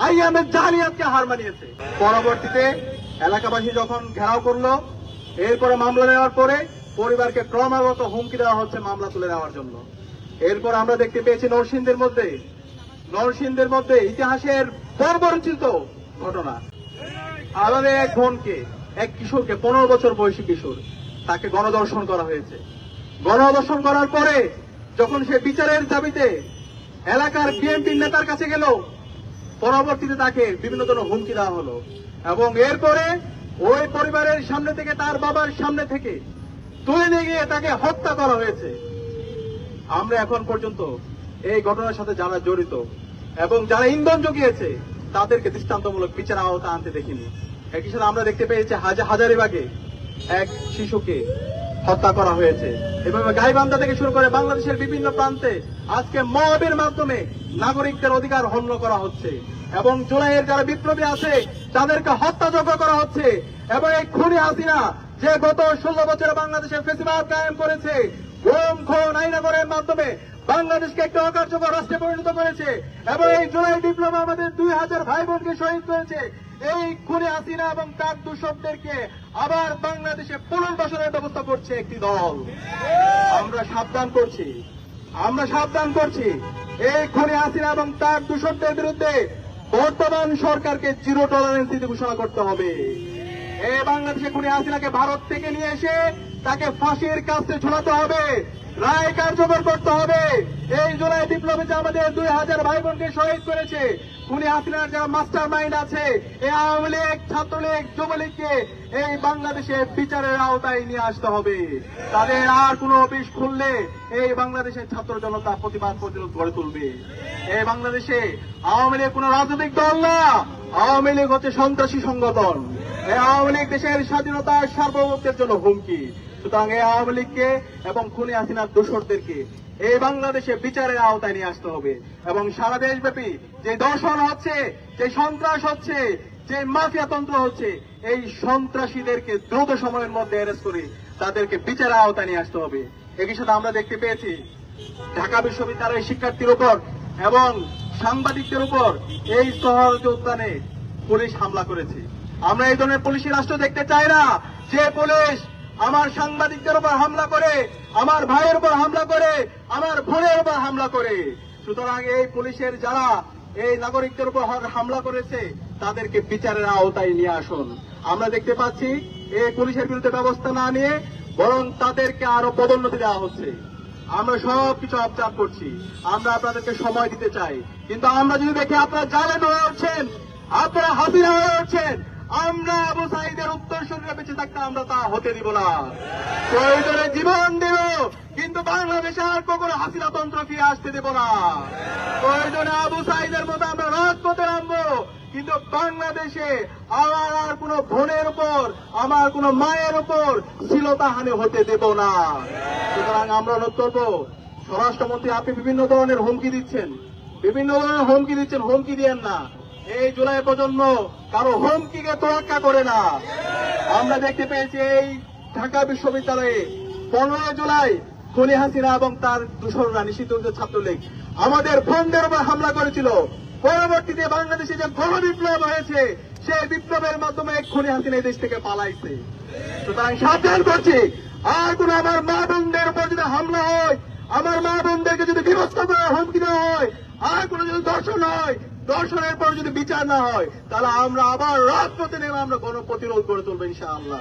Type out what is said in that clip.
IMA জালিয়াতকে হার মানিয়েছে। পরবর্তীতে এলাকাবাসী যখন ঘেরাও করলো, এরপরে মামলা নেওয়ার পরে পরিবারকে ক্রমাগত হুমকি দেওয়া হচ্ছে মামলা তুলে নেওয়ার জন্য। এরপর আমরা দেখতে পেয়েছি নরসিংদীর মধ্যে ইতিহাসের বর্বরচিত ঘটনা। আমাদের এক বোনকে, এক কিশোরকে, 15 বছর বয়সী কিশোর, তাকে গণধর্ষণ করা হয়েছে। গণধর্ষণ করার পরে যখন সে বিচারের দাবিতে এলাকার বিএনপি নেতার কাছে গেল, পরবর্তীতে তাকে বিভিন্ন ধরনের হুমকি দেওয়া হলো এবং এরপরে ওই পরিবারের সামনে থেকে, তার বাবার সামনে থেকে তুলে নিয়ে গিয়ে তাকে হত্যা করা হয়েছে। আমরা এখন পর্যন্ত এই ঘটনার সাথে যারা জড়িত এবং যারা ইন্ধন জুগিয়েছে তাদেরকে দৃষ্টান্তমূলক বিচার আওতা আনতে দেখিনি। একই সাথে আমরা দেখতে পেয়েছি হাজারীবাগে এক শিশুকে হত্যা করা হয়েছে। এভাবে গাইবান্ধা থেকে শুরু করে বাংলাদেশের বিভিন্ন প্রান্তে আজকে মবের মাধ্যমে নাগরিকদের অধিকার হনন করা হচ্ছে এবং জুলাইয়ের যারা বিপ্লবী আছে তাদেরকে হত্যাযজ্ঞ করা হচ্ছে। এবং এই খুনি হাসিনা যে গত 16 বছরে বাংলাদেশে ফ্যাসিবাদ কায়েম করেছে, গুম খুন আইনাগরের মাধ্যমে বাংলাদেশকে একটা অকার্যকর রাষ্ট্রে পরিণত করেছে এবং এই জুলাই বিপ্লবে আমাদের 2000 ভাই বোনকে শহীদ করেছে। এই খুনি হাসিনা এবং তার দূষকদেরকে আবার বাংলাদেশে পুনর্বাসনের ব্যবস্থা করছে একটি দল। আমরা সাবধান করছি এই খুনি হাসিনা এবং তার দূষকদের বিরুদ্ধে বর্তমান সরকারকে জিরো টলারেন্স নীতি ঘোষণা করতে হবে। এই বাংলাদেশে খুনি হাসিনাকে ভারত থেকে নিয়ে এসে তাকে ফাঁসির কাছে ঝোলাতে হবে, রায় কার্যকর করতে হবে। এই জুলাই বিপ্লবে যে আমাদের 2000 ভাই বোনকে শহীদ করেছে, খুনি হাসিনার যারা মাস্টার মাইন্ড আছে, এই আওয়ামী লীগ, ছাত্রলীগ, যুবলীগকে এই বাংলাদেশে বিচারের আওতায় নিয়ে আসতে হবে। তাদের আর কোনো অফিস খুললে এই বাংলাদেশের ছাত্র জনতা প্রতিবাদ প্রতিরোধ গড়ে তুলবে। এই বাংলাদেশে আওয়ামী লীগ কোন রাজনৈতিক দল না, আওয়ামী লীগ হচ্ছে সন্ত্রাসী সংগঠন। এই আওয়ামী লীগ দেশের স্বাধীনতা সার্বভৌমত্বের জন্য হুমকি। সুতরাং এই আওয়ামী লীগকে এবং খুনি হাসিনার দোসরদেরকে এই বাংলাদেশে বিচারের আওতায় নিয়ে আসতে হবে এবং সারা দেশব্যাপী যে দর্শন হচ্ছে, যে সন্ত্রাস হচ্ছে, যে মাফিয়াতন্ত্র হচ্ছে, এই সন্ত্রাসীদেরকে দ্রুত সময়ের মধ্যে অ্যারেস্ট করে তাদেরকে বিচারের আওতায় নিয়ে আসতে হবে। একই সাথে আমরা দেখতে পেয়েছি ঢাকা বিশ্ববিদ্যালয়ের শিক্ষার্থীর উপর এবং সাংবাদিকদের উপর এই সহজ উদ্যানে পুলিশ হামলা করেছে। আমরা এই ধরনের পুলিশি রাষ্ট্র দেখতে চাই না, যে পুলিশ আমার সাংবাদিকদের উপর হামলা করে, আমার ভাইয়ের উপর হামলা করে, আমার বোনের উপর হামলা করে। সুতরাং এই পুলিশের যারা এই নাগরিকদের উপর হামলা করেছে তাদেরকে বিচারের আওতায় নিয়ে আসুন। আমরা দেখতে পাচ্ছি এই পুলিশের বিরুদ্ধে ব্যবস্থা না নিয়ে বরং তাদেরকে আরো পদোন্নতি দেওয়া হচ্ছে। আমরা সবকিছু অবজার্ভ করছি, আমরা আপনাদেরকে সময় দিতে চাই, কিন্তু আমরা যদি দেখি আপনারা জালেম হয়ে উঠছেন, আপনারা হাসিনা হয়ে উঠছেন, আমরা আবু সাঈদের উত্তরসূরিরা বেঁচে থাকতে আমরা তা হতে দিব না। প্রয়োজনে জীবন দেব, কিন্তু বাংলাদেশে আর কখনো হাসিনা তন্ত্র ফিরে আসতে দেব না। প্রয়োজনে আবু সাঈদের মতো আমরা রাজপথে নামবো, কিন্তু বাংলাদেশে আমার আর কোন বোনের উপর, আমার কোন মায়ের উপর শ্লীলতাহানি হতে দেব না। সুতরাং আমরা অনুরোধ করবো, স্বরাষ্ট্রমন্ত্রী আপনি বিভিন্ন ধরনের হুমকি দিচ্ছেন, হুমকি দিয়েন না। এই জুলাই প্রজন্ম কারো হুমকিকে তোয়াক্কা করে না। আমরা দেখতে পেয়েছি এই ঢাকা বিশ্ববিদ্যালয়ে 15 জুলাই খুনি হাসিনা এবং তার দূষররা, নিষিদ্ধ ছাত্রলীগ আমাদের বোনদের উপর হামলা করেছিল। পরবর্তীতে বাংলাদেশে যে গণবিপ্লব হয়েছে, সেই বিপ্লবের মাধ্যমে খুনি হাসিনা এই দেশ থেকে পালাইছে। সুতরাং সাবধান করছি, আর কোন আমার মা বোনদের উপর যদি হামলা হয়, আমার মা বোনদেরকে যদি বিভক্ত করা হুমকি দেওয়া হয়, আর কোন যদি দর্শন হয়, দর্শনের পর যদি বিচার না হয়, তাহলে আমরা আবার রাজপথে নেমে আমরা গণপ্রতিরোধ গড়ে তুলবো ইনশাআল্লাহ।